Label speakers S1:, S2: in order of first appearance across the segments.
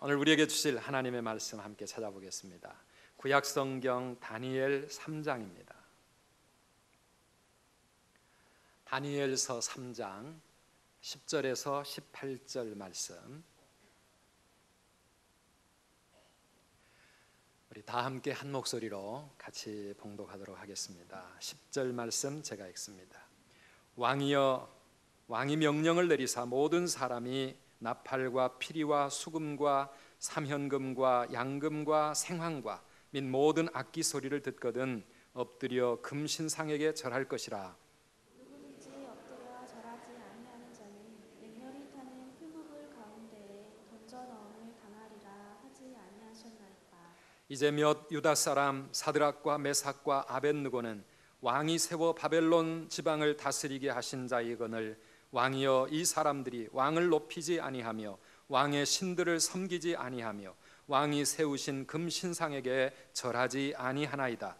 S1: 오늘 우리에게 주실 하나님의 말씀 함께 찾아보겠습니다. 구약성경 다니엘 3장입니다. 다니엘서 3장 10절에서 18절 말씀, 우리 다 함께 한 목소리로 같이 봉독하도록 하겠습니다. 10절 말씀 제가 읽습니다. 왕이여, 왕이 명령을 내리사 모든 사람이 나팔과 피리와 수금과 삼현금과 양금과 생황과 및 모든 악기 소리를 듣거든 엎드려 금신상에게 절할 것이라.
S2: 누구든지 엎드려 절하지 아니하는 자는 맹렬히 타는 풀무불 가운데에 던져 넣음을 당하리라 하지 아니하셨나이까.
S1: 이제 몇 유다 사람 사드락과 메삭과 아벳느고는 왕이 세워 바벨론 지방을 다스리게 하신 자이거늘 왕이여, 이 사람들이 왕을 높이지 아니하며 왕의 신들을 섬기지 아니하며 왕이 세우신 금신상에게 절하지 아니하나이다.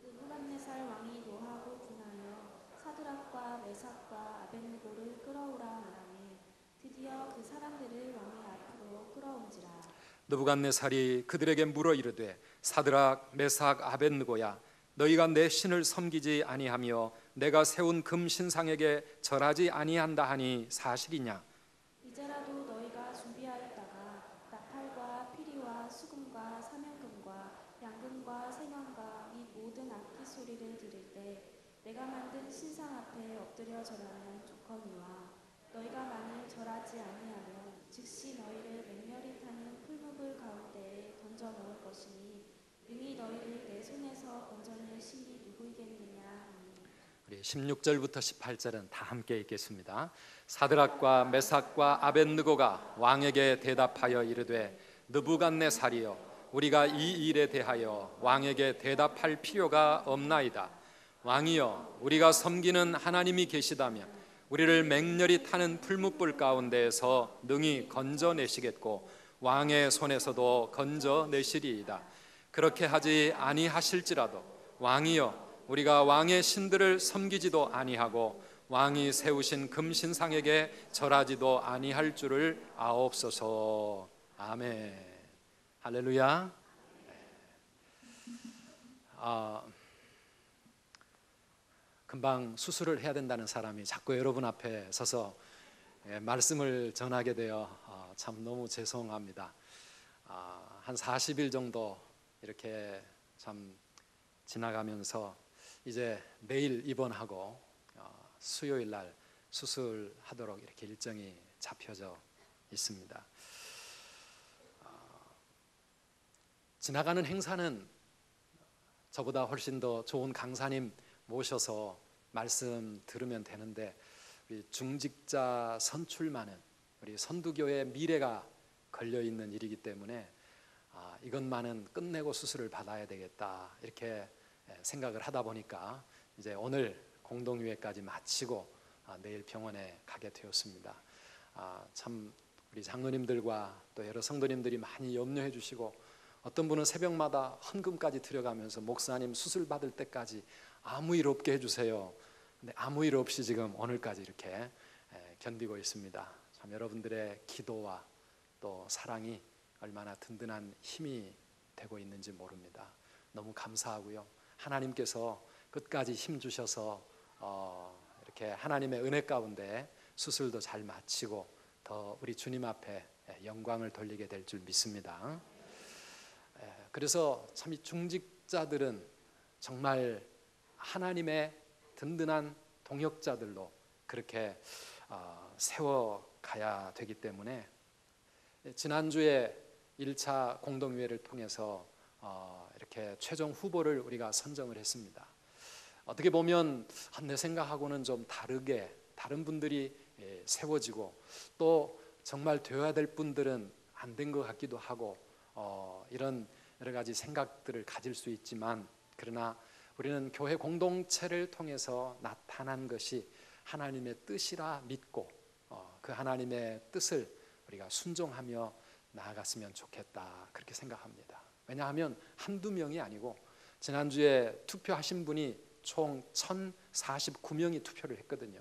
S2: 느부갓네살 왕이 노하고 분하여 사드락과 메삭과 아벳느고를 끌어오라 하라매 드디어 그 사람들을 왕의 앞으로 끌어온지라.
S1: 느부갓네살이 그들에게 물어 이르되, 사드락 메삭 아벳느고야, 너희가 내 신을 섬기지 아니하며 내가 세운 금신상에게 절하지 아니한다 하니 사실이냐?
S2: 이제라도 너희가 준비하였다가 나팔과 피리와 수금과 삼현금과 양금과 생황과 이 모든 악기 소리를 들을 때 내가 만든 신상 앞에 엎드려 절하면 좋거니와, 너희가 만일 절하지 아니하면 즉시 너희를 맹렬히 타는 풀무불 가운데에 던져 넣을 것이니 능히 너희를 내 손에서 건져낼 신이 누구이겠느냐.
S1: 우리 16절부터 18절은 다 함께 읽겠습니다. 사드락과 메삭과 아벳느고가 왕에게 대답하여 이르되, 느부갓네살이여, 우리가 이 일에 대하여 왕에게 대답할 필요가 없나이다. 왕이여, 우리가 섬기는 하나님이 계시다면 우리를 맹렬히 타는 풀무불 가운데에서 능히 건져내시겠고 왕의 손에서도 건져내시리이다. 그렇게 하지 아니하실지라도 왕이여, 우리가 왕의 신들을 섬기지도 아니하고 왕이 세우신 금신상에게 절하지도 아니할 줄을 아옵소서. 아멘. 할렐루야. 금방 수술을 해야 된다는 사람이 자꾸 여러분 앞에 서서 말씀을 전하게 되어 참 너무 죄송합니다. 한 40일 정도 이렇게 참 지나가면서 이제 내일 입원하고 수요일 날 수술하도록 이렇게 일정이 잡혀져 있습니다. 지나가는 행사는 저보다 훨씬 더 좋은 강사님 모셔서 말씀 들으면 되는데, 우리 중직자 선출만은 우리 선두교의 미래가 걸려있는 일이기 때문에 이것만은 끝내고 수술을 받아야 되겠다 이렇게 생각을 하다 보니까 이제 오늘 공동유회까지 마치고 내일 병원에 가게 되었습니다. 참 우리 장로님들과 또 여러 성도님들이 많이 염려해 주시고, 어떤 분은 새벽마다 헌금까지 들여가면서 목사님 수술 받을 때까지 아무 일 없게 해주세요. 근데 아무 일 없이 지금 오늘까지 이렇게 견디고 있습니다. 참 여러분들의 기도와 또 사랑이 얼마나 든든한 힘이 되고 있는지 모릅니다. 너무 감사하고요. 하나님께서 끝까지 힘 주셔서 이렇게 하나님의 은혜 가운데 수술도 잘 마치고 더 우리 주님 앞에 영광을 돌리게 될 줄 믿습니다. 그래서 참 이 중직자들은 정말 하나님의 든든한 동역자들로 그렇게 세워가야 되기 때문에, 지난주에 1차 공동회를 통해서 이렇게 최종 후보를 우리가 선정을 했습니다. 어떻게 보면 내 생각하고는 좀 다르게 다른 분들이 세워지고, 또 정말 되어야 될 분들은 안 된 것 같기도 하고, 이런 여러 가지 생각들을 가질 수 있지만, 그러나 우리는 교회 공동체를 통해서 나타난 것이 하나님의 뜻이라 믿고 그 하나님의 뜻을 우리가 순종하며 나아갔으면 좋겠다 그렇게 생각합니다. 왜냐하면 한두 명이 아니고 지난주에 투표하신 분이 총 1049명이 투표를 했거든요.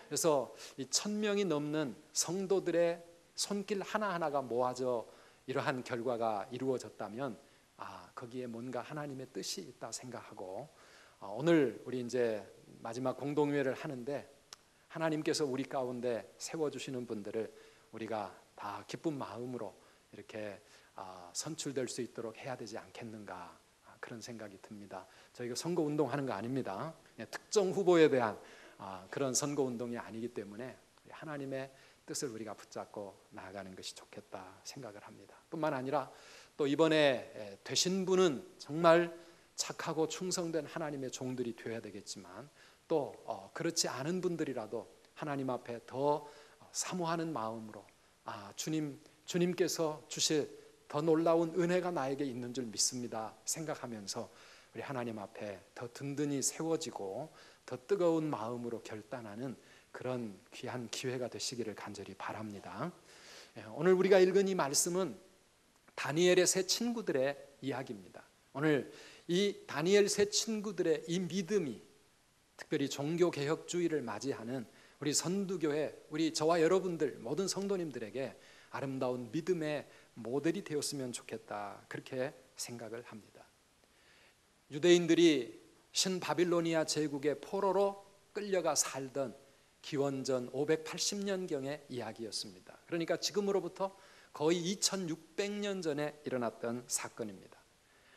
S1: 그래서 이 1000명이 넘는 성도들의 손길 하나하나가 모아져 이러한 결과가 이루어졌다면 거기에 뭔가 하나님의 뜻이 있다 생각하고 오늘 우리 이제 마지막 공동회를 하는데 하나님께서 우리 가운데 세워주시는 분들을 우리가 다 기쁜 마음으로 이렇게 선출될 수 있도록 해야 되지 않겠는가 그런 생각이 듭니다. 저희가 선거운동 하는 거 아닙니다. 특정 후보에 대한 그런 선거운동이 아니기 때문에 하나님의 뜻을 우리가 붙잡고 나아가는 것이 좋겠다 생각을 합니다. 뿐만 아니라 또 이번에 되신 분은 정말 착하고 충성된 하나님의 종들이 되어야 되겠지만 또 그렇지 않은 분들이라도 하나님 앞에 더 사모하는 마음으로 주님께서 주실 더 놀라운 은혜가 나에게 있는 줄 믿습니다 생각하면서 우리 하나님 앞에 더 든든히 세워지고 더 뜨거운 마음으로 결단하는 그런 귀한 기회가 되시기를 간절히 바랍니다. 오늘 우리가 읽은 이 말씀은 다니엘의 세 친구들의 이야기입니다. 오늘 이 다니엘 세 친구들의 이 믿음이 특별히 종교개혁주의를 맞이하는 우리 선두교회, 우리 저와 여러분들 모든 성도님들에게 아름다운 믿음의 모델이 되었으면 좋겠다 그렇게 생각을 합니다. 유대인들이 신바빌로니아 제국의 포로로 끌려가 살던 기원전 580년경의 이야기였습니다. 그러니까 지금으로부터 거의 2600년 전에 일어났던 사건입니다.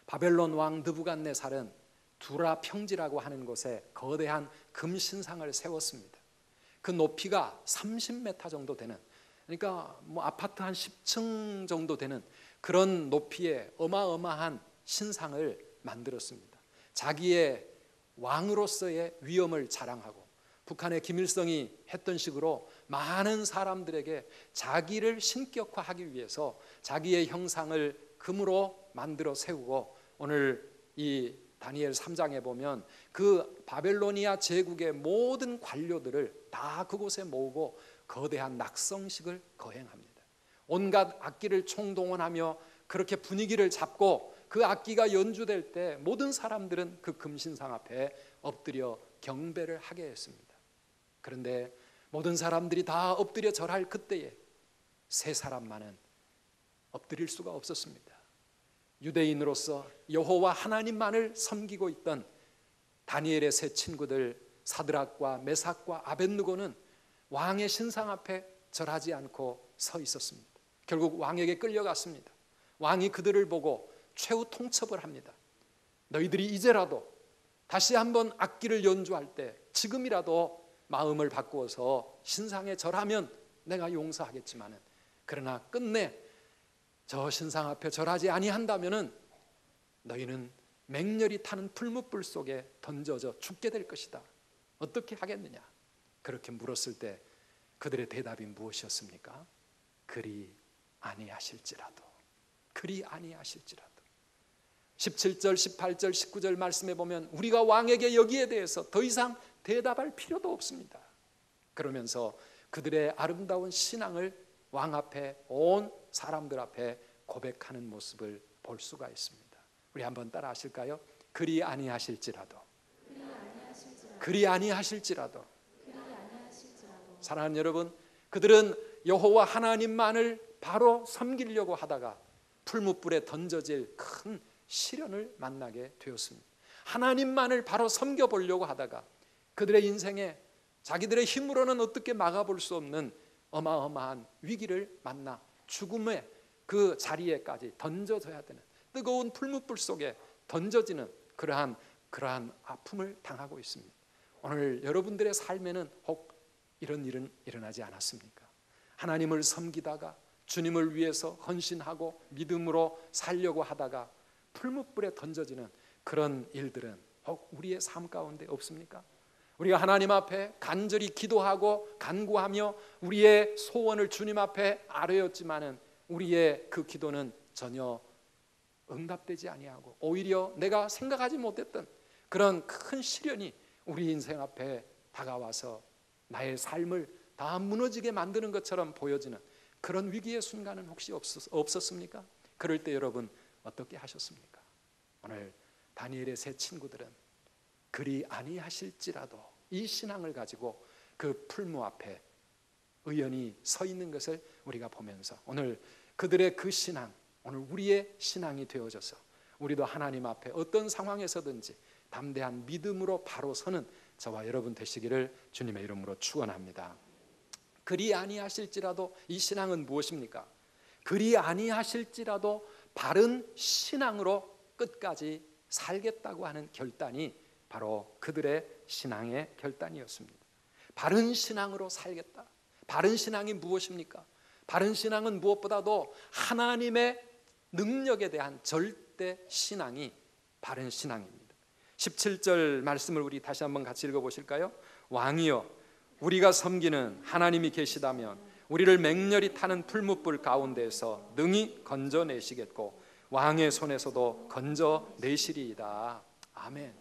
S1: 바벨론 왕 느부갓네살은 두라 평지라고 하는 곳에 거대한 금신상을 세웠습니다. 그 높이가 30m 정도 되는, 그러니까 아파트 한 10층 정도 되는 그런 높이의 어마어마한 신상을 만들었습니다. 자기의 왕으로서의 위엄을 자랑하고 북한의 김일성이 했던 식으로 많은 사람들에게 자기를 신격화하기 위해서 자기의 형상을 금으로 만들어 세우고 오늘 이 다니엘 3장에 보면 그 바벨로니아 제국의 모든 관료들을 다 그곳에 모으고 거대한 낙성식을 거행합니다. 온갖 악기를 총동원하며 그렇게 분위기를 잡고 그 악기가 연주될 때 모든 사람들은 그 금신상 앞에 엎드려 경배를 하게 했습니다. 그런데 모든 사람들이 다 엎드려 절할 그때에 세 사람만은 엎드릴 수가 없었습니다. 유대인으로서 여호와 하나님만을 섬기고 있던 다니엘의 세 친구들 사드락과 메삭과 아벳느고는 왕의 신상 앞에 절하지 않고 서 있었습니다. 결국 왕에게 끌려갔습니다. 왕이 그들을 보고 최후 통첩을 합니다. 너희들이 이제라도 다시 한번 악기를 연주할 때 지금이라도 마음을 바꾸어서 신상에 절하면 내가 용서하겠지만은 그러나 끝내 저 신상 앞에 절하지 아니한다면은 너희는 맹렬히 타는 풀무불 속에 던져져 죽게 될 것이다. 어떻게 하겠느냐? 그렇게 물었을 때 그들의 대답이 무엇이었습니까? 그리 아니하실지라도, 그리 아니하실지라도. 17절, 18절, 19절 말씀에 보면 우리가 왕에게 여기에 대해서 더 이상 대답할 필요도 없습니다. 그러면서 그들의 아름다운 신앙을 왕 앞에 온 사람들 앞에 고백하는 모습을 볼 수가 있습니다. 우리 한번 따라 하실까요? 그리 아니하실지라도, 그리 아니하실지라도. 사랑하는 여러분, 그들은 여호와 하나님만을 바로 섬기려고 하다가 풀무불에 던져질 큰 시련을 만나게 되었습니다. 하나님만을 바로 섬겨보려고 하다가 그들의 인생에 자기들의 힘으로는 어떻게 막아볼 수 없는 어마어마한 위기를 만나 죽음의 그 자리에까지 던져져야 되는 뜨거운 풀무불 속에 던져지는 그러한 아픔을 당하고 있습니다. 오늘 여러분들의 삶에는 혹 이런 일은 일어나지 않았습니까? 하나님을 섬기다가 주님을 위해서 헌신하고 믿음으로 살려고 하다가 풀무불에 던져지는 그런 일들은 혹 우리의 삶 가운데 없습니까? 우리가 하나님 앞에 간절히 기도하고 간구하며 우리의 소원을 주님 앞에 아뢰었지만은 우리의 그 기도는 전혀 응답되지 아니하고 오히려 내가 생각하지 못했던 그런 큰 시련이 우리 인생 앞에 다가와서 나의 삶을 다 무너지게 만드는 것처럼 보여지는 그런 위기의 순간은 혹시 없었습니까? 그럴 때 여러분 어떻게 하셨습니까? 오늘 다니엘의 세 친구들은 그리 아니하실지라도 이 신앙을 가지고 그 풀무 앞에 의연히 서 있는 것을 우리가 보면서 오늘 그들의 그 신앙, 오늘 우리의 신앙이 되어져서 우리도 하나님 앞에 어떤 상황에서든지 담대한 믿음으로 바로 서는 저와 여러분 되시기를 주님의 이름으로 축원합니다. 그리 아니하실지라도 이 신앙은 무엇입니까? 그리 아니하실지라도 바른 신앙으로 끝까지 살겠다고 하는 결단이 바로 그들의 신앙의 결단이었습니다. 바른 신앙으로 살겠다. 바른 신앙이 무엇입니까? 바른 신앙은 무엇보다도 하나님의 능력에 대한 절대 신앙이 바른 신앙입니다. 17절 말씀을 우리 다시 한번 같이 읽어보실까요? 왕이여, 우리가 섬기는 하나님이 계시다면 우리를 맹렬히 타는 풀무불 가운데에서 능히 건져내시겠고 왕의 손에서도 건져내시리이다. 아멘.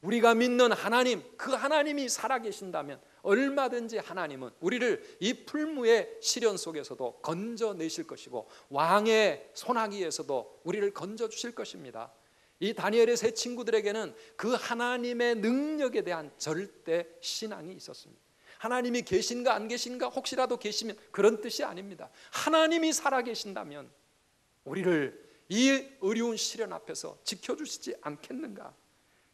S1: 우리가 믿는 하나님, 그 하나님이 살아계신다면 얼마든지 하나님은 우리를 이 풀무의 시련 속에서도 건져내실 것이고 왕의 손아귀에서도 우리를 건져주실 것입니다. 이 다니엘의 세 친구들에게는 그 하나님의 능력에 대한 절대 신앙이 있었습니다. 하나님이 계신가 안 계신가, 혹시라도 계시면, 그런 뜻이 아닙니다. 하나님이 살아계신다면 우리를 이 어려운 시련 앞에서 지켜주시지 않겠는가,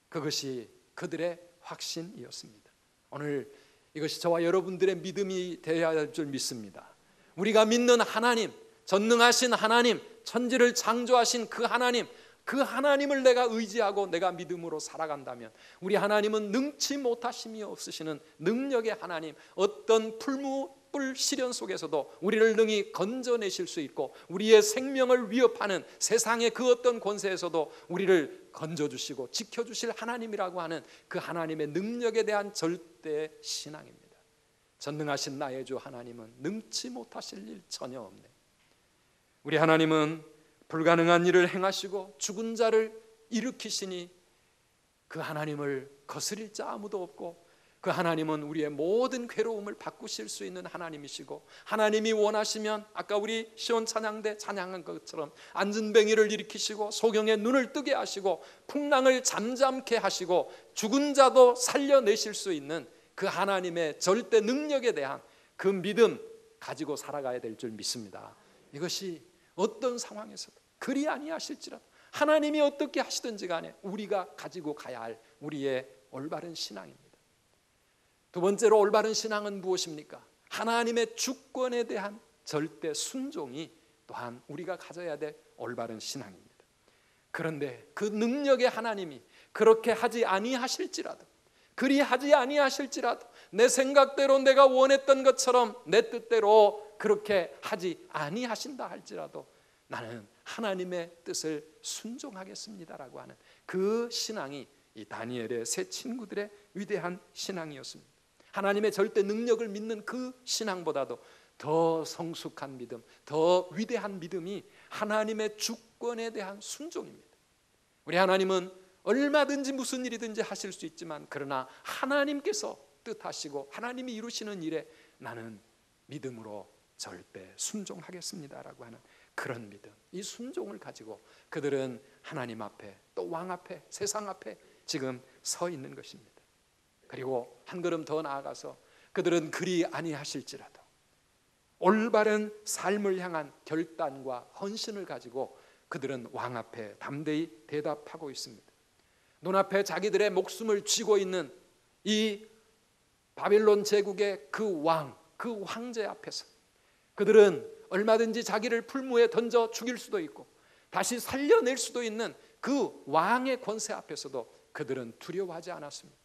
S1: 그것이 그들의 확신이었습니다. 오늘 이것이 저와 여러분들의 믿음이 되어야 할 줄 믿습니다. 우리가 믿는 하나님, 전능하신 하나님, 천지를 창조하신 그 하나님, 그 하나님을 내가 의지하고 내가 믿음으로 살아간다면 우리 하나님은 능치 못하심이 없으시는 능력의 하나님, 어떤 풀무불 시련 속에서도 우리를 능히 건져내실 수 있고 우리의 생명을 위협하는 세상의 그 어떤 권세에서도 우리를 건져주시고 지켜주실 하나님이라고 하는 그 하나님의 능력에 대한 절대 신앙입니다. 전능하신 나의 주 하나님은 능치 못하실 일 전혀 없네. 우리 하나님은 불가능한 일을 행하시고 죽은 자를 일으키시니 그 하나님을 거스릴 자 아무도 없고 그 하나님은 우리의 모든 괴로움을 바꾸실 수 있는 하나님이시고 하나님이 원하시면 아까 우리 시온 찬양대 찬양한 것처럼 안진뱅이를 일으키시고 소경의 눈을 뜨게 하시고 풍랑을 잠잠케 하시고 죽은 자도 살려내실 수 있는 그 하나님의 절대 능력에 대한 그 믿음 가지고 살아가야 될 줄 믿습니다. 이것이 어떤 상황에서도 그리 아니하실지라도 하나님이 어떻게 하시든지 간에 우리가 가지고 가야 할 우리의 올바른 신앙입니다. 두 번째로 올바른 신앙은 무엇입니까? 하나님의 주권에 대한 절대 순종이 또한 우리가 가져야 될 올바른 신앙입니다. 그런데 그 능력의 하나님이 그렇게 하지 아니하실지라도, 그리 하지 아니하실지라도 내 생각대로 내가 원했던 것처럼 내 뜻대로 그렇게 하지 아니하신다 할지라도 나는 하나님의 뜻을 순종하겠습니다라고 하는 그 신앙이 이 다니엘의 세 친구들의 위대한 신앙이었습니다. 하나님의 절대 능력을 믿는 그 신앙보다도 더 성숙한 믿음, 더 위대한 믿음이 하나님의 주권에 대한 순종입니다. 우리 하나님은 얼마든지 무슨 일이든지 하실 수 있지만 그러나 하나님께서 뜻하시고 하나님이 이루시는 일에 나는 믿음으로 절대 순종하겠습니다라고 하는 그런 믿음, 이 순종을 가지고 그들은 하나님 앞에 또 왕 앞에 세상 앞에 지금 서 있는 것입니다. 그리고 한 걸음 더 나아가서 그들은 그리 아니하실지라도 올바른 삶을 향한 결단과 헌신을 가지고 그들은 왕 앞에 담대히 대답하고 있습니다. 눈앞에 자기들의 목숨을 쥐고 있는 이 바빌론 제국의 그 왕, 그 황제 앞에서 그들은 얼마든지 자기를 풀무에 던져 죽일 수도 있고 다시 살려낼 수도 있는 그 왕의 권세 앞에서도 그들은 두려워하지 않았습니다.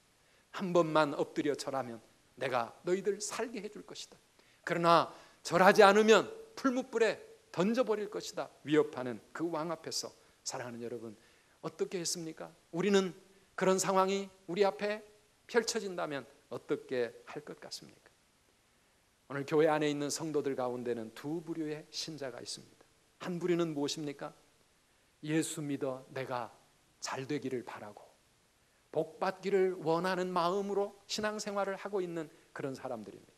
S1: 한 번만 엎드려 절하면 내가 너희들 살게 해줄 것이다. 그러나 절하지 않으면 풀무불에 던져버릴 것이다 위협하는 그 왕 앞에서 사랑하는 여러분, 어떻게 했습니까? 우리는 그런 상황이 우리 앞에 펼쳐진다면 어떻게 할 것 같습니까? 오늘 교회 안에 있는 성도들 가운데는 두 부류의 신자가 있습니다. 한 부류는 무엇입니까? 예수 믿어 내가 잘 되기를 바라고 복 받기를 원하는 마음으로 신앙생활을 하고 있는 그런 사람들입니다.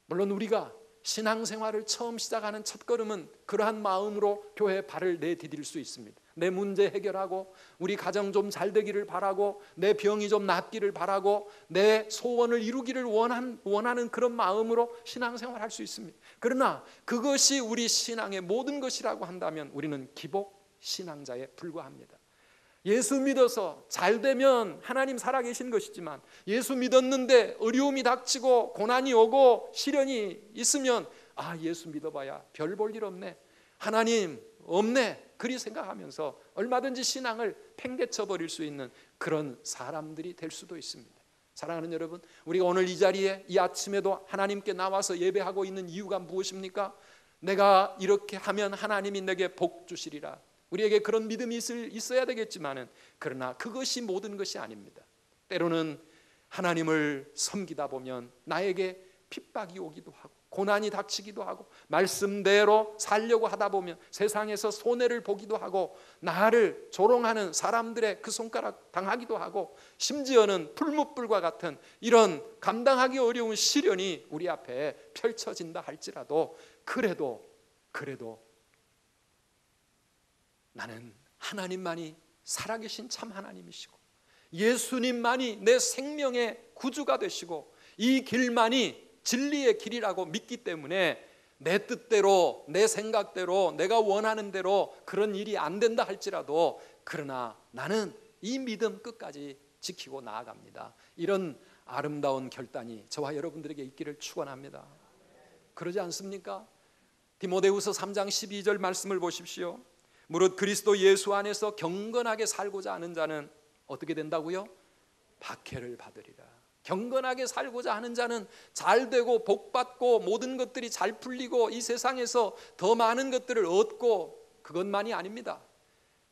S1: 물론 우리가 신앙생활을 처음 시작하는 첫걸음은 그러한 마음으로 교회에 발을 내디딜 수 있습니다. 내 문제 해결하고 우리 가정 좀 잘 되기를 바라고 내 병이 좀 낫기를 바라고 내 소원을 이루기를 원하는 그런 마음으로 신앙생활할 수 있습니다. 그러나 그것이 우리 신앙의 모든 것이라고 한다면 우리는 기복 신앙자에 불과합니다. 예수 믿어서 잘 되면 하나님 살아계신 것이지만 예수 믿었는데 어려움이 닥치고 고난이 오고 시련이 있으면 예수 믿어봐야 별 볼 일 없네, 하나님 없네, 그리 생각하면서 얼마든지 신앙을 팽개쳐 버릴 수 있는 그런 사람들이 될 수도 있습니다. 사랑하는 여러분, 우리가 오늘 이 자리에 이 아침에도 하나님께 나와서 예배하고 있는 이유가 무엇입니까? 내가 이렇게 하면 하나님이 내게 복 주시리라. 우리에게 그런 믿음이 있어야 되겠지만은 그러나 그것이 모든 것이 아닙니다. 때로는 하나님을 섬기다 보면 나에게 핍박이 오기도 하고 고난이 닥치기도 하고 말씀대로 살려고 하다 보면 세상에서 손해를 보기도 하고 나를 조롱하는 사람들의 그 손가락 당하기도 하고 심지어는 풀무불과 같은 이런 감당하기 어려운 시련이 우리 앞에 펼쳐진다 할지라도 그래도 나는 하나님만이 살아계신 참 하나님이시고 예수님만이 내 생명의 구주가 되시고 이 길만이 진리의 길이라고 믿기 때문에 내 뜻대로 내 생각대로 내가 원하는 대로 그런 일이 안 된다 할지라도 그러나 나는 이 믿음 끝까지 지키고 나아갑니다. 이런 아름다운 결단이 저와 여러분들에게 있기를 축원합니다. 그러지 않습니까? 디모데후서 3장 12절 말씀을 보십시오. 무릇 그리스도 예수 안에서 경건하게 살고자 하는 자는 어떻게 된다고요? 박해를 받으리라. 경건하게 살고자 하는 자는 잘 되고 복받고 모든 것들이 잘 풀리고 이 세상에서 더 많은 것들을 얻고 그것만이 아닙니다.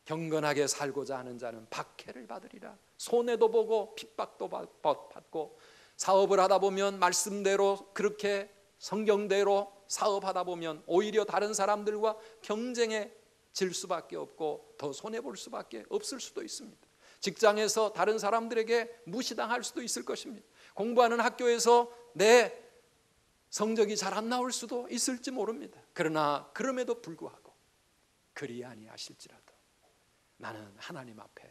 S1: 경건하게 살고자 하는 자는 박해를 받으리라. 손해도 보고 핍박도 받고 사업을 하다 보면 말씀대로 그렇게 성경대로 사업하다 보면 오히려 다른 사람들과 경쟁에 질 수밖에 없고 더 손해볼 수밖에 없을 수도 있습니다. 직장에서 다른 사람들에게 무시당할 수도 있을 것입니다. 공부하는 학교에서 내 성적이 잘 안 나올 수도 있을지 모릅니다. 그러나 그럼에도 불구하고 그리 아니하실지라도 나는 하나님 앞에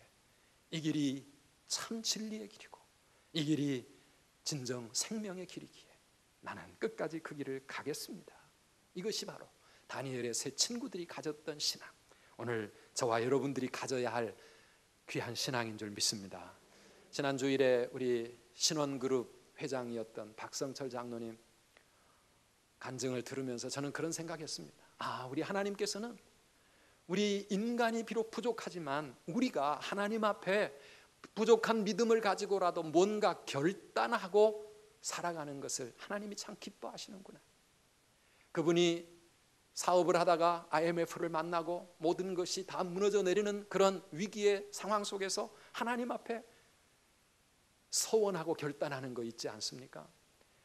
S1: 이 길이 참 진리의 길이고 이 길이 진정 생명의 길이기에 나는 끝까지 그 길을 가겠습니다. 이것이 바로 다니엘의 세 친구들이 가졌던 신앙, 오늘 저와 여러분들이 가져야 할 귀한 신앙인 줄 믿습니다. 지난 주일에 우리 신원그룹 회장이었던 박성철 장로님 간증을 들으면서 저는 그런 생각했습니다. 우리 하나님께서는 우리 인간이 비록 부족하지만 우리가 하나님 앞에 부족한 믿음을 가지고라도 뭔가 결단하고 살아가는 것을 하나님이 참 기뻐하시는구나. 그분이 사업을 하다가 IMF를 만나고 모든 것이 다 무너져 내리는 그런 위기의 상황 속에서 하나님 앞에 서원하고 결단하는 거 있지 않습니까?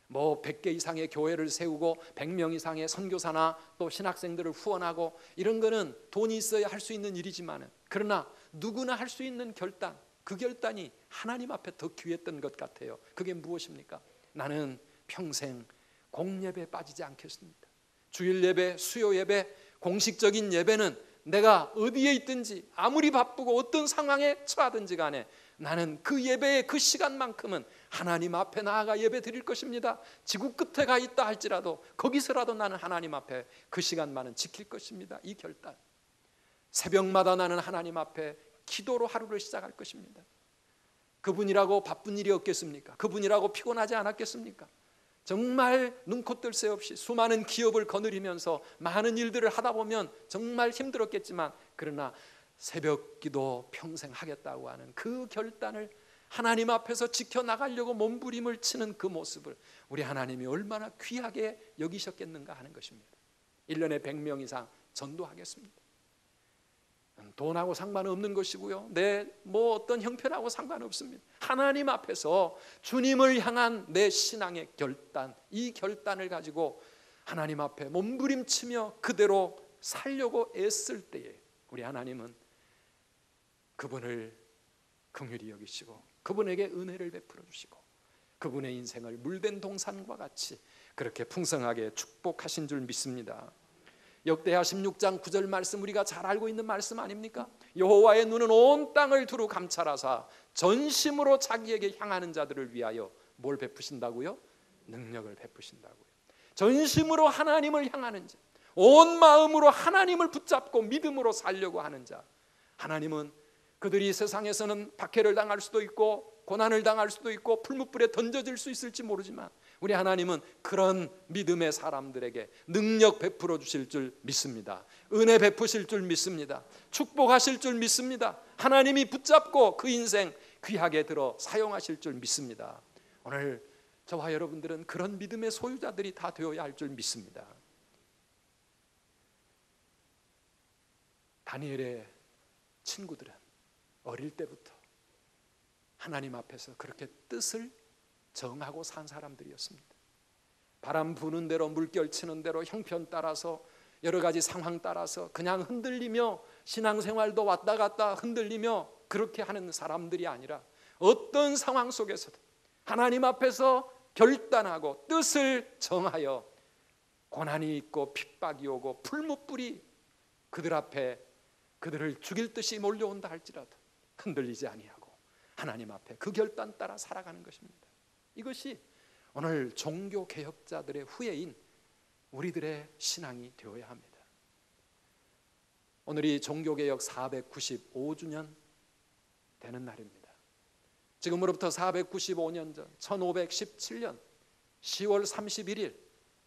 S1: 100개 이상의 교회를 세우고 100명 이상의 선교사나 또 신학생들을 후원하고 이런 거는 돈이 있어야 할 수 있는 일이지만 그러나 누구나 할 수 있는 결단, 그 결단이 하나님 앞에 더 귀했던 것 같아요. 그게 무엇입니까? 나는 평생 공예배에 빠지지 않겠습니다. 주일 예배, 수요 예배, 공식적인 예배는 내가 어디에 있든지 아무리 바쁘고 어떤 상황에 처하든지 간에 나는 그 예배의 그 시간만큼은 하나님 앞에 나아가 예배 드릴 것입니다. 지구 끝에 가 있다 할지라도 거기서라도 나는 하나님 앞에 그 시간만은 지킬 것입니다. 이 결단. 새벽마다 나는 하나님 앞에 기도로 하루를 시작할 것입니다. 그분이라고 바쁜 일이 없겠습니까? 그분이라고 피곤하지 않았겠습니까? 정말 눈코 뜰 새 없이 수많은 기업을 거느리면서 많은 일들을 하다 보면 정말 힘들었겠지만 그러나 새벽 기도 평생 하겠다고 하는 그 결단을 하나님 앞에서 지켜나가려고 몸부림을 치는 그 모습을 우리 하나님이 얼마나 귀하게 여기셨겠는가 하는 것입니다. 1년에 100명 이상 전도하겠습니다. 돈하고 상관없는 것이고요. 내 어떤 형편하고 상관없습니다. 하나님 앞에서 주님을 향한 내 신앙의 결단, 이 결단을 가지고 하나님 앞에 몸부림치며 그대로 살려고 애쓸 때에 우리 하나님은 그분을 긍휼히 여기시고 그분에게 은혜를 베풀어 주시고 그분의 인생을 물된 동산과 같이 그렇게 풍성하게 축복하신 줄 믿습니다. 역대하 16장 9절 말씀 우리가 잘 알고 있는 말씀 아닙니까? 여호와의 눈은 온 땅을 두루 감찰하사 전심으로 자기에게 향하는 자들을 위하여 뭘 베푸신다고요? 능력을 베푸신다고요. 전심으로 하나님을 향하는 자, 온 마음으로 하나님을 붙잡고 믿음으로 살려고 하는 자, 하나님은 그들이 세상에서는 박해를 당할 수도 있고 고난을 당할 수도 있고 풀무불에 던져질 수 있을지 모르지만 우리 하나님은 그런 믿음의 사람들에게 능력 베풀어 주실 줄 믿습니다. 은혜 베푸실 줄 믿습니다. 축복하실 줄 믿습니다. 하나님이 붙잡고 그 인생 귀하게 들어 사용하실 줄 믿습니다. 오늘 저와 여러분들은 그런 믿음의 소유자들이 다 되어야 할 줄 믿습니다. 다니엘의 친구들은 어릴 때부터 하나님 앞에서 그렇게 뜻을 정하고 산 사람들이었습니다. 바람 부는 대로 물결 치는 대로 형편 따라서 여러 가지 상황 따라서 그냥 흔들리며 신앙생활도 왔다 갔다 흔들리며 그렇게 하는 사람들이 아니라 어떤 상황 속에서도 하나님 앞에서 결단하고 뜻을 정하여 고난이 있고 핍박이 오고 풀무불이 그들 앞에 그들을 죽일 듯이 몰려온다 할지라도 흔들리지 아니하고 하나님 앞에 그 결단 따라 살아가는 것입니다. 이것이 오늘 종교개혁자들의 후예인 우리들의 신앙이 되어야 합니다. 오늘이 종교개혁 495주년 되는 날입니다. 지금으로부터 495년 전 1517년 10월 31일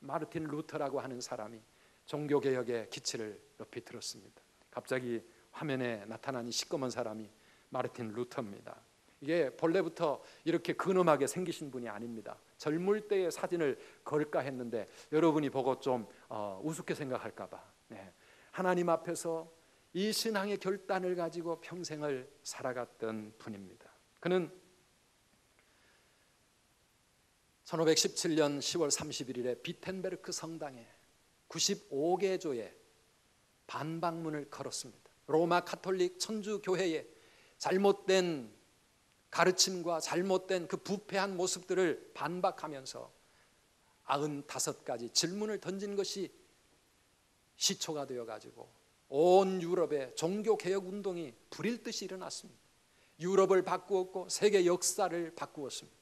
S1: 마르틴 루터라고 하는 사람이 종교개혁의 기치를 높이 들었습니다. 갑자기 화면에 나타난 이 시꺼먼 사람이 마르틴 루터입니다. 이게 본래부터 이렇게 근엄하게 생기신 분이 아닙니다. 젊을 때의 사진을 걸까 했는데 여러분이 보고 좀 우습게 생각할까 봐 하나님 앞에서 이 신앙의 결단을 가지고 평생을 살아갔던 분입니다. 그는 1517년 10월 31일에 비텐베르크 성당에 95개 조의 반박문을 걸었습니다. 로마 가톨릭 천주교회의 잘못된 가르침과 잘못된 그 부패한 모습들을 반박하면서 95가지 질문을 던진 것이 시초가 되어가지고 온 유럽의 종교개혁 운동이 불일 듯이 일어났습니다. 유럽을 바꾸었고 세계 역사를 바꾸었습니다.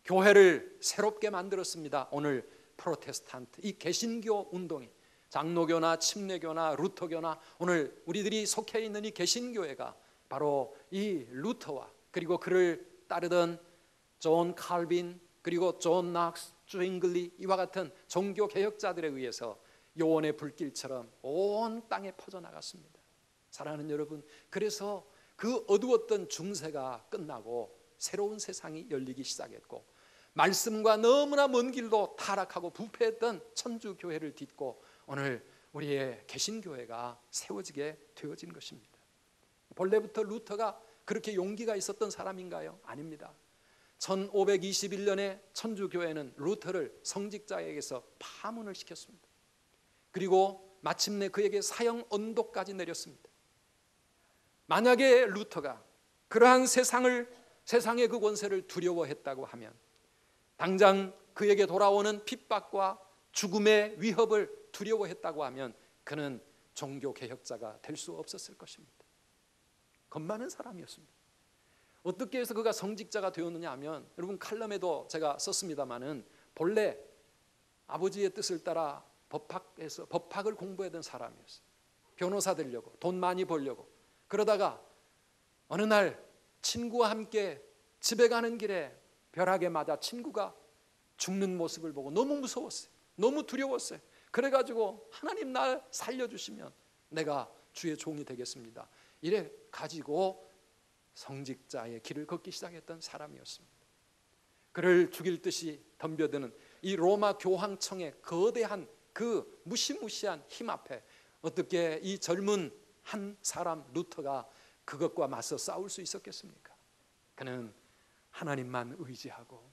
S1: 교회를 새롭게 만들었습니다. 오늘 프로테스탄트 이 개신교 운동이 장로교나 침례교나 루터교나 오늘 우리들이 속해 있는 이 개신교회가 바로 이 루터와 그리고 그를 따르던 존 칼빈 그리고 존 낙스, 주잉글리 이와 같은 종교 개혁자들에 의해서 요원의 불길처럼 온 땅에 퍼져나갔습니다. 사랑하는 여러분, 그래서 그 어두웠던 중세가 끝나고 새로운 세상이 열리기 시작했고 말씀과 너무나 먼 길로 타락하고 부패했던 천주교회를 딛고 오늘 우리의 개신교회가 세워지게 되어진 것입니다. 본래부터 루터가 그렇게 용기가 있었던 사람인가요? 아닙니다. 1521년에 천주교회는 루터를 성직자에게서 파문을 시켰습니다. 그리고 마침내 그에게 사형 언도까지 내렸습니다. 만약에 루터가 그러한 세상의 그 권세를 두려워했다고 하면 당장 그에게 돌아오는 핍박과 죽음의 위협을 두려워했다고 하면 그는 종교개혁자가 될 수 없었을 것입니다. 겁 많은 사람이었습니다. 어떻게 해서 그가 성직자가 되었느냐 하면 여러분 칼럼에도 제가 썼습니다마는 본래 아버지의 뜻을 따라 법학을 공부하던 사람이었어요. 변호사 되려고 돈 많이 벌려고 그러다가 어느 날 친구와 함께 집에 가는 길에 벼락에 맞아 친구가 죽는 모습을 보고 너무 무서웠어요. 너무 두려웠어요. 그래가지고 하나님 날 살려주시면 내가 주의 종이 되겠습니다. 이래 가지고 성직자의 길을 걷기 시작했던 사람이었습니다. 그를 죽일 듯이 덤벼드는 이 로마 교황청의 거대한 그 무시무시한 힘 앞에 어떻게 이 젊은 한 사람 루터가 그것과 맞서 싸울 수 있었겠습니까? 그는 하나님만 의지하고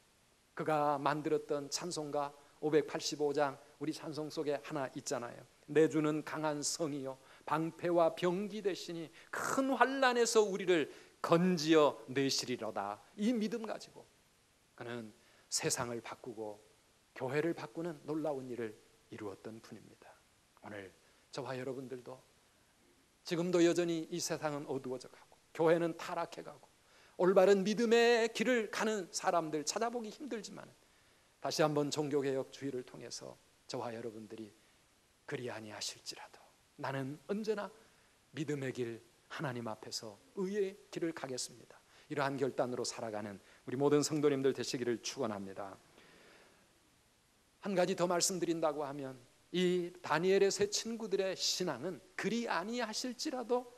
S1: 그가 만들었던 찬송가 585장 우리 찬송 속에 하나 있잖아요. 내 주는 강한 성이요 방패와 병기 되시니 큰 환난에서 우리를 건지어 내시리로다. 이 믿음 가지고 그는 세상을 바꾸고 교회를 바꾸는 놀라운 일을 이루었던 분입니다. 오늘 저와 여러분들도 지금도 여전히 이 세상은 어두워져 가고 교회는 타락해 가고 올바른 믿음의 길을 가는 사람들 찾아보기 힘들지만 다시 한번 종교개혁 주의를 통해서 저와 여러분들이 그리 아니하실지라도 나는 언제나 믿음의 길, 하나님 앞에서 의의 길을 가겠습니다. 이러한 결단으로 살아가는 우리 모든 성도님들 되시기를 축원합니다. 한 가지 더 말씀드린다고 하면 이 다니엘의 세 친구들의 신앙은 그리 아니하실지라도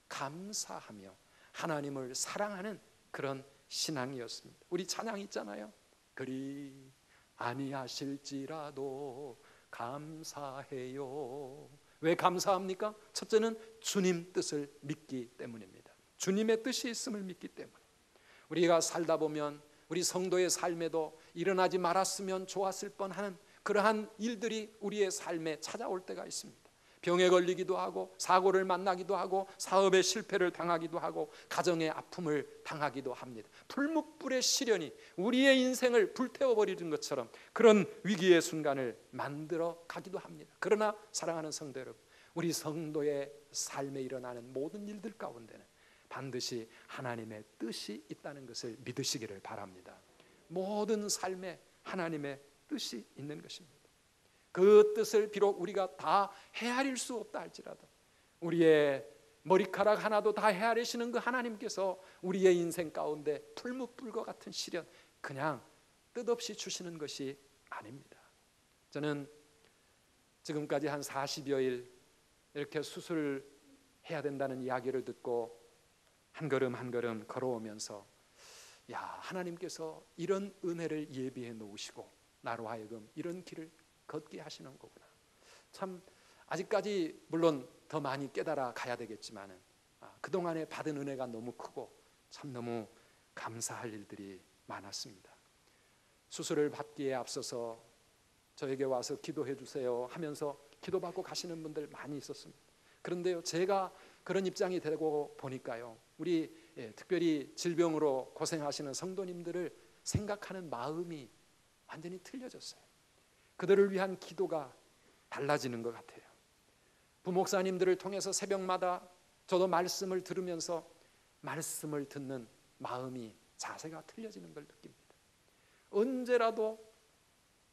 S1: 감사하며 하나님을 사랑하는 그런 신앙이었습니다. 우리 찬양 있잖아요. 그리 아니하실지라도 감사해요. 왜 감사합니까? 첫째는 주님 뜻을 믿기 때문입니다. 주님의 뜻이 있음을 믿기 때문에 우리가 살다 보면 우리 성도의 삶에도 일어나지 말았으면 좋았을 뻔한 그러한 일들이 우리의 삶에 찾아올 때가 있습니다. 병에 걸리기도 하고 사고를 만나기도 하고 사업의 실패를 당하기도 하고 가정의 아픔을 당하기도 합니다. 풀무불의 시련이 우리의 인생을 불태워버리는 것처럼 그런 위기의 순간을 만들어 가기도 합니다. 그러나 사랑하는 성도 여러분, 우리 성도의 삶에 일어나는 모든 일들 가운데는 반드시 하나님의 뜻이 있다는 것을 믿으시기를 바랍니다. 모든 삶에 하나님의 뜻이 있는 것입니다. 그 뜻을 비록 우리가 다 헤아릴 수 없다 할지라도 우리의 머리카락 하나도 다 헤아리시는 그 하나님께서 우리의 인생 가운데 풀무불과 같은 시련 그냥 뜻없이 주시는 것이 아닙니다. 저는 지금까지 한 40여일 이렇게 수술해야 된다는 이야기를 듣고 한 걸음 한 걸음 걸어오면서 하나님께서 이런 은혜를 예비해 놓으시고 나로 하여금 이런 길을 걷게 하시는 거구나. 참 아직까지 물론 더 많이 깨달아 가야 되겠지만은 그동안에 받은 은혜가 너무 크고 참 너무 감사할 일들이 많았습니다. 수술을 받기에 앞서서 저에게 와서 기도해 주세요 하면서 기도받고 가시는 분들 많이 있었습니다. 그런데요, 제가 그런 입장이 되고 보니까요, 우리 특별히 질병으로 고생하시는 성도님들을 생각하는 마음이 완전히 틀려졌어요. 그들을 위한 기도가 달라지는 것 같아요. 부목사님들을 통해서 새벽마다 저도 말씀을 들으면서 말씀을 듣는 마음이 자세가 틀려지는 걸 느낍니다. 언제라도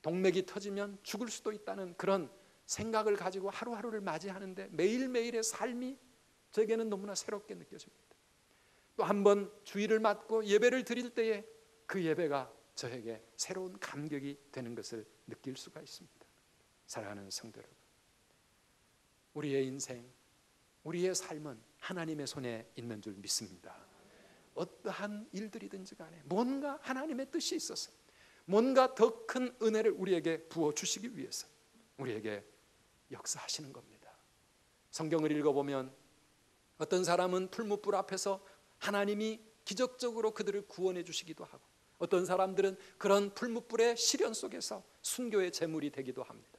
S1: 동맥이 터지면 죽을 수도 있다는 그런 생각을 가지고 하루하루를 맞이하는데 매일매일의 삶이 저에게는 너무나 새롭게 느껴집니다. 또 한 번 주일을 맞고 예배를 드릴 때에 그 예배가 저에게 새로운 감격이 되는 것을 느낄 수가 있습니다. 사랑하는 성도 여러분, 우리의 인생, 우리의 삶은 하나님의 손에 있는 줄 믿습니다. 어떠한 일들이든지 간에 뭔가 하나님의 뜻이 있어서 뭔가 더 큰 은혜를 우리에게 부어주시기 위해서 우리에게 역사하시는 겁니다. 성경을 읽어보면 어떤 사람은 풀무불 앞에서 하나님이 기적적으로 그들을 구원해 주시기도 하고 어떤 사람들은 그런 풀무불의 시련 속에서 순교의 제물이 되기도 합니다.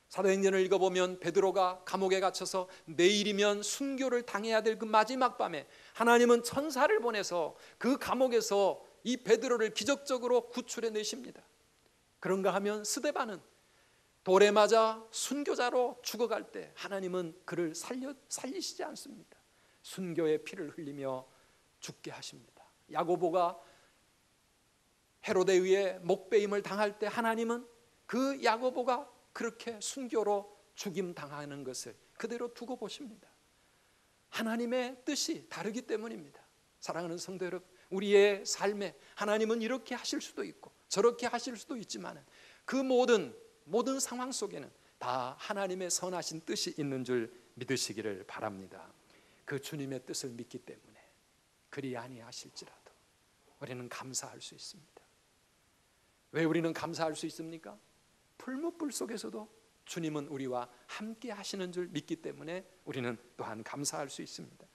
S1: 사도행전을 읽어보면 베드로가 감옥에 갇혀서 내일이면 순교를 당해야 될 그 마지막 밤에 하나님은 천사를 보내서 그 감옥에서 이 베드로를 기적적으로 구출해 내십니다. 그런가 하면 스데반은 돌에 맞아 순교자로 죽어갈 때 하나님은 그를 살리시지 않습니다. 순교의 피를 흘리며 죽게 하십니다. 야고보가 헤로데에 의해 목베임을 당할 때 하나님은 그 야고보가 그렇게 순교로 죽임 당하는 것을 그대로 두고 보십니다. 하나님의 뜻이 다르기 때문입니다. 사랑하는 성도 여러분, 우리의 삶에 하나님은 이렇게 하실 수도 있고 저렇게 하실 수도 있지만 그 모든 상황 속에는 다 하나님의 선하신 뜻이 있는 줄 믿으시기를 바랍니다. 그 주님의 뜻을 믿기 때문에 그리 아니하실지라도 우리는 감사할 수 있습니다. 왜 우리는 감사할 수 있습니까? 풀무불 속에서도 주님은 우리와 함께 하시는 줄 믿기 때문에 우리는 또한 감사할 수 있습니다.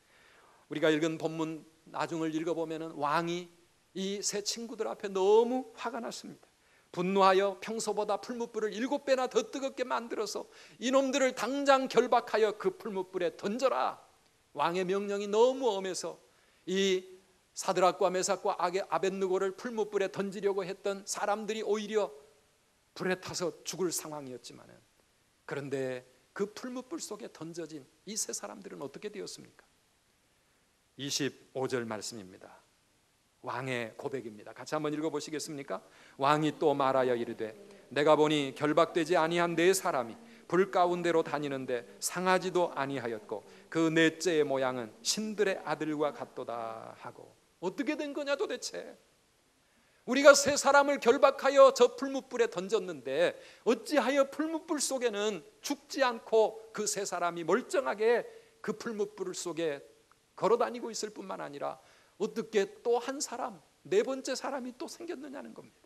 S1: 우리가 읽은 본문 나중을 읽어보면 왕이 이 세 친구들 앞에 너무 화가 났습니다. 분노하여 평소보다 풀무불을 7배나 더 뜨겁게 만들어서 이놈들을 당장 결박하여 그 풀무불에 던져라. 왕의 명령이 너무 엄해서 이 사드락과 메삭과 아벳느고를 풀무불에 던지려고 했던 사람들이 오히려 불에 타서 죽을 상황이었지만 그런데 그 풀무불 속에 던져진 이 세 사람들은 어떻게 되었습니까? 25절 말씀입니다. 왕의 고백입니다. 같이 한번 읽어보시겠습니까? 왕이 또 말하여 이르되 내가 보니 결박되지 아니한 네 사람이 불 가운데로 다니는데 상하지도 아니하였고 그 넷째의 모양은 신들의 아들과 같도다 하고. 어떻게 된 거냐 도대체? 우리가 세 사람을 결박하여 저 풀무불에 던졌는데 어찌하여 풀무불 속에는 죽지 않고 그 세 사람이 멀쩡하게 그 풀무불 속에 걸어다니고 있을 뿐만 아니라 어떻게 또 한 사람, 네 번째 사람이 또 생겼느냐는 겁니다.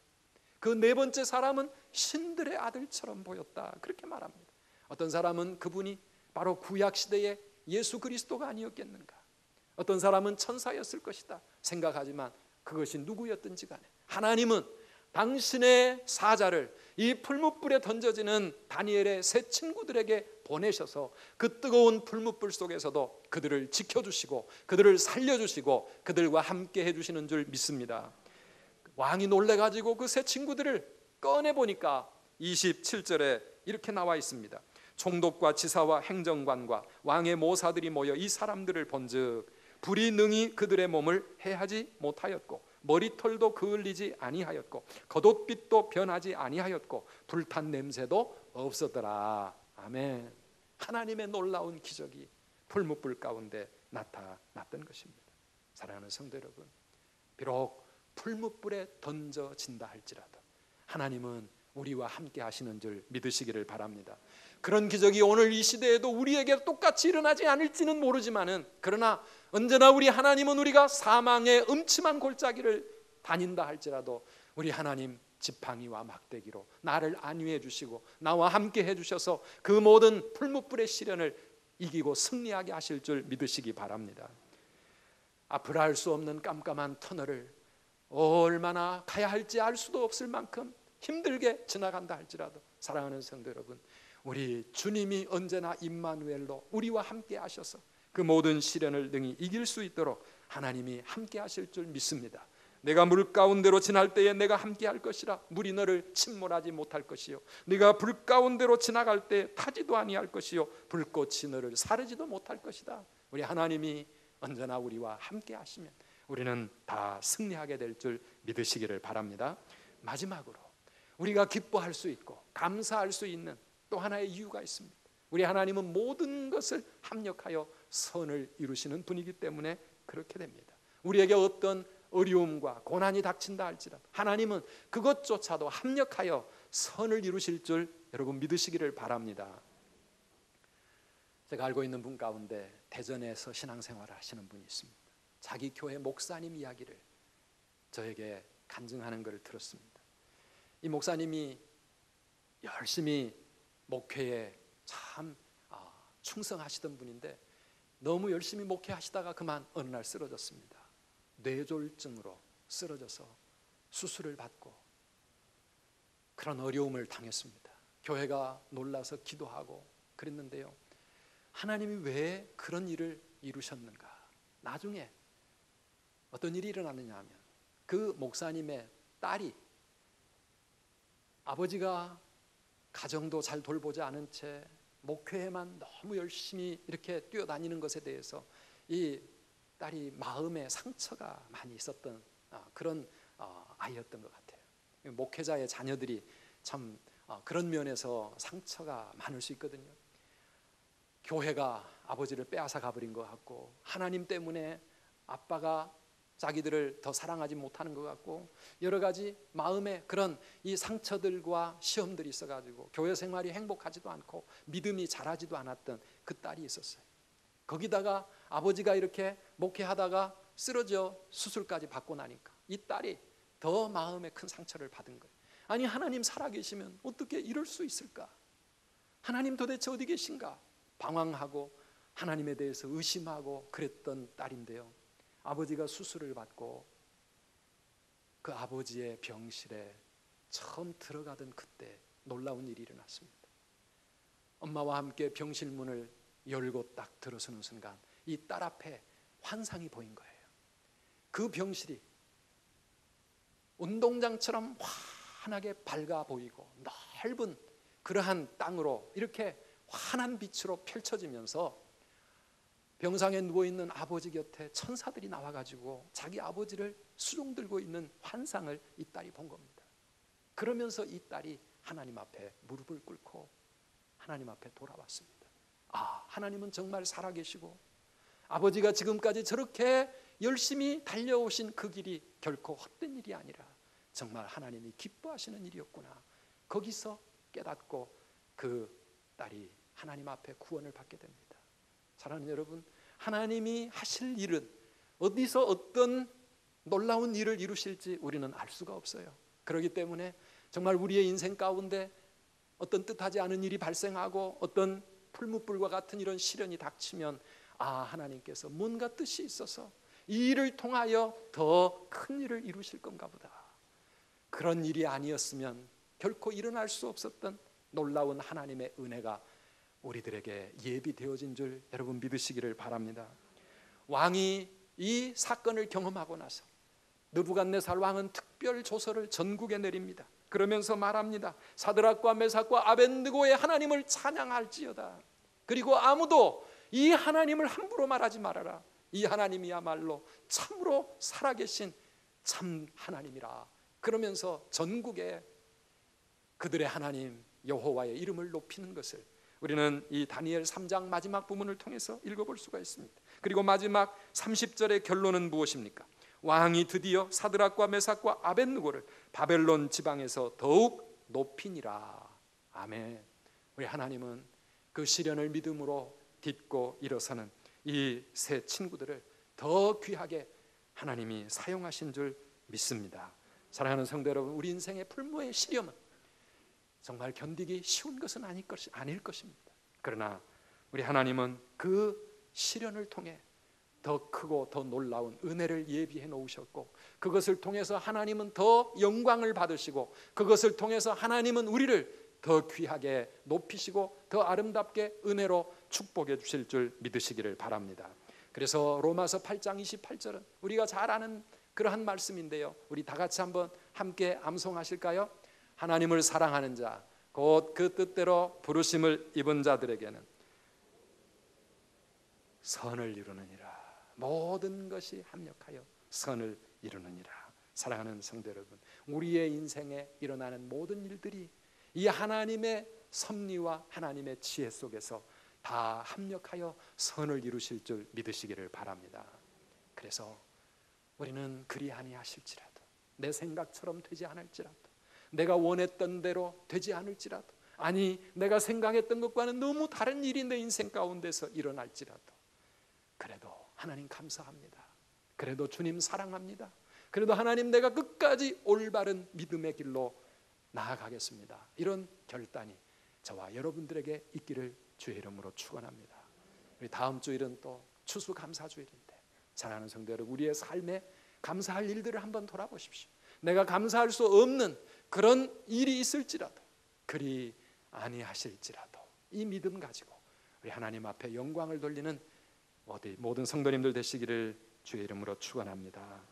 S1: 그 네 번째 사람은 신들의 아들처럼 보였다, 그렇게 말합니다. 어떤 사람은 그분이 바로 구약시대의 예수 그리스도가 아니었겠는가, 어떤 사람은 천사였을 것이다 생각하지만 그것이 누구였든지 간에 하나님은 당신의 사자를 이 풀무불에 던져지는 다니엘의 세 친구들에게 보내셔서 그 뜨거운 풀무불 속에서도 그들을 지켜주시고 그들을 살려주시고 그들과 함께 해주시는 줄 믿습니다. 왕이 놀래가지고 그 세 친구들을 꺼내보니까 27절에 이렇게 나와 있습니다. 총독과 지사와 행정관과 왕의 모사들이 모여 이 사람들을 본즉 불이 능히 그들의 몸을 해하지 못하였고 머리털도 그을리지 아니하였고 겉옷빛도 변하지 아니하였고 불탄 냄새도 없었더라. 아멘. 하나님의 놀라운 기적이 풀무불 가운데 나타났던 것입니다. 사랑하는 성도 여러분, 비록 풀무불에 던져진다 할지라도 하나님은 우리와 함께 하시는 줄 믿으시기를 바랍니다. 그런 기적이 오늘 이 시대에도 우리에게 똑같이 일어나지 않을지는 모르지만은 그러나 언제나 우리 하나님은 우리가 사망의 음침한 골짜기를 다닌다 할지라도 우리 하나님 지팡이와 막대기로 나를 안위해 주시고 나와 함께 해 주셔서 그 모든 풀무불의 시련을 이기고 승리하게 하실 줄 믿으시기 바랍니다. 앞을 알 수 없는 깜깜한 터널을 얼마나 가야 할지 알 수도 없을 만큼 힘들게 지나간다 할지라도 사랑하는 성도 여러분, 우리 주님이 언제나 임마누엘로 우리와 함께 하셔서 그 모든 시련을 능히 이길 수 있도록 하나님이 함께 하실 줄 믿습니다. 내가 물 가운데로 지날 때에 내가 함께 할 것이라 물이 너를 침몰하지 못할 것이요 네가 불 가운데로 지나갈 때 타지도 아니할 것이요 불꽃이 너를 사르지도 못할 것이다. 우리 하나님이 언제나 우리와 함께 하시면 우리는 다 승리하게 될 줄 믿으시기를 바랍니다. 마지막으로 우리가 기뻐할 수 있고 감사할 수 있는 또 하나의 이유가 있습니다. 우리 하나님은 모든 것을 합력하여 선을 이루시는 분이기 때문에 그렇게 됩니다. 우리에게 어떤 어려움과 고난이 닥친다 할지라도 하나님은 그것조차도 합력하여 선을 이루실 줄 여러분 믿으시기를 바랍니다. 제가 알고 있는 분 가운데 대전에서 신앙생활을 하시는 분이 있습니다. 자기 교회 목사님 이야기를 저에게 간증하는 것을 들었습니다. 이 목사님이 열심히 목회에 참 충성하시던 분인데 너무 열심히 목회하시다가 그만 어느 날 쓰러졌습니다. 뇌졸중으로 쓰러져서 수술을 받고 그런 어려움을 당했습니다. 교회가 놀라서 기도하고 그랬는데요, 하나님이 왜 그런 일을 이루셨는가? 나중에 어떤 일이 일어났느냐 하면 그 목사님의 딸이 아버지가 가정도 잘 돌보지 않은 채 목회에만 너무 열심히 이렇게 뛰어다니는 것에 대해서 이 딸이 마음에 상처가 많이 있었던 그런 아이였던 것 같아요. 목회자의 자녀들이 참 그런 면에서 상처가 많을 수 있거든요. 교회가 아버지를 빼앗아 가버린 것 같고 하나님 때문에 아빠가 자기들을 더 사랑하지 못하는 것 같고 여러 가지 마음에 그런 이 상처들과 시험들이 있어가지고 교회 생활이 행복하지도 않고 믿음이 자라지도 않았던 그 딸이 있었어요. 거기다가 아버지가 이렇게 목회하다가 쓰러져 수술까지 받고 나니까 이 딸이 더 마음에 큰 상처를 받은 거예요. 아니 하나님 살아계시면 어떻게 이럴 수 있을까? 하나님 도대체 어디 계신가? 방황하고 하나님에 대해서 의심하고 그랬던 딸인데요, 아버지가 수술을 받고 그 아버지의 병실에 처음 들어가던 그때 놀라운 일이 일어났습니다. 엄마와 함께 병실 문을 열고 딱 들어서는 순간 이 딸 앞에 환상이 보인 거예요. 그 병실이 운동장처럼 환하게 밝아 보이고 넓은 그러한 땅으로 이렇게 환한 빛으로 펼쳐지면서 병상에 누워있는 아버지 곁에 천사들이 나와가지고 자기 아버지를 수종 들고 있는 환상을 이 딸이 본 겁니다. 그러면서 이 딸이 하나님 앞에 무릎을 꿇고 하나님 앞에 돌아왔습니다. 아, 하나님은 정말 살아계시고 아버지가 지금까지 저렇게 열심히 달려오신 그 길이 결코 헛된 일이 아니라 정말 하나님이 기뻐하시는 일이었구나. 거기서 깨닫고 그 딸이 하나님 앞에 구원을 받게 됩니다. 사랑하는 여러분, 하나님이 하실 일은 어디서 어떤 놀라운 일을 이루실지 우리는 알 수가 없어요. 그렇기 때문에 정말 우리의 인생 가운데 어떤 뜻하지 않은 일이 발생하고 어떤 풀무불과 같은 이런 시련이 닥치면 아, 하나님께서 뭔가 뜻이 있어서 이 일을 통하여 더 큰 일을 이루실 건가 보다. 그런 일이 아니었으면 결코 일어날 수 없었던 놀라운 하나님의 은혜가 우리들에게 예비되어진 줄 여러분 믿으시기를 바랍니다. 왕이 이 사건을 경험하고 나서 느부갓네살 왕은 특별 조서를 전국에 내립니다. 그러면서 말합니다. 사드락과 메삭과 아벳느고의 하나님을 찬양할지어다. 그리고 아무도 이 하나님을 함부로 말하지 말아라. 이 하나님이야말로 참으로 살아계신 참 하나님이라. 그러면서 전국에 그들의 하나님 여호와의 이름을 높이는 것을 우리는 이 다니엘 3장 마지막 부분을 통해서 읽어볼 수가 있습니다. 그리고 마지막 30절의 결론은 무엇입니까? 왕이 드디어 사드락과 메삭과 아벳느고를 바벨론 지방에서 더욱 높이니라. 아멘. 우리 하나님은 그 시련을 믿음으로 딛고 일어서는 이 세 친구들을 더 귀하게 하나님이 사용하신 줄 믿습니다. 사랑하는 성도 여러분, 우리 인생의 풀무의 시련은 정말 견디기 쉬운 것은 아닐 것입니다. 그러나 우리 하나님은 그 시련을 통해 더 크고 더 놀라운 은혜를 예비해 놓으셨고 그것을 통해서 하나님은 더 영광을 받으시고 그것을 통해서 하나님은 우리를 더 귀하게 높이시고 더 아름답게 은혜로 축복해 주실 줄 믿으시기를 바랍니다. 그래서 로마서 8장 28절은 우리가 잘 아는 그러한 말씀인데요, 우리 다 같이 한번 함께 암송하실까요? 하나님을 사랑하는 자 곧 그 뜻대로 부르심을 입은 자들에게는 선을 이루느니라. 모든 것이 합력하여 선을 이루느니라. 사랑하는 성도 여러분, 우리의 인생에 일어나는 모든 일들이 이 하나님의 섭리와 하나님의 지혜 속에서 다 합력하여 선을 이루실 줄 믿으시기를 바랍니다. 그래서 우리는 그리 아니하실지라도, 내 생각처럼 되지 않을지라도, 내가 원했던 대로 되지 않을지라도, 아니 내가 생각했던 것과는 너무 다른 일이 내 인생 가운데서 일어날지라도 그래도 하나님 감사합니다. 그래도 주님 사랑합니다. 그래도 하나님 내가 끝까지 올바른 믿음의 길로 나아가겠습니다. 이런 결단이 저와 여러분들에게 있기를 주의 이름으로 축원합니다. 우리 다음 주일은 또 추수감사주일인데 사랑하는 성도 여러분, 우리의 삶에 감사할 일들을 한번 돌아보십시오. 내가 감사할 수 없는 그런 일이 있을지라도 그리 아니하실지라도 이 믿음 가지고 우리 하나님 앞에 영광을 돌리는 모든 성도님들 되시기를 주의 이름으로 축원합니다.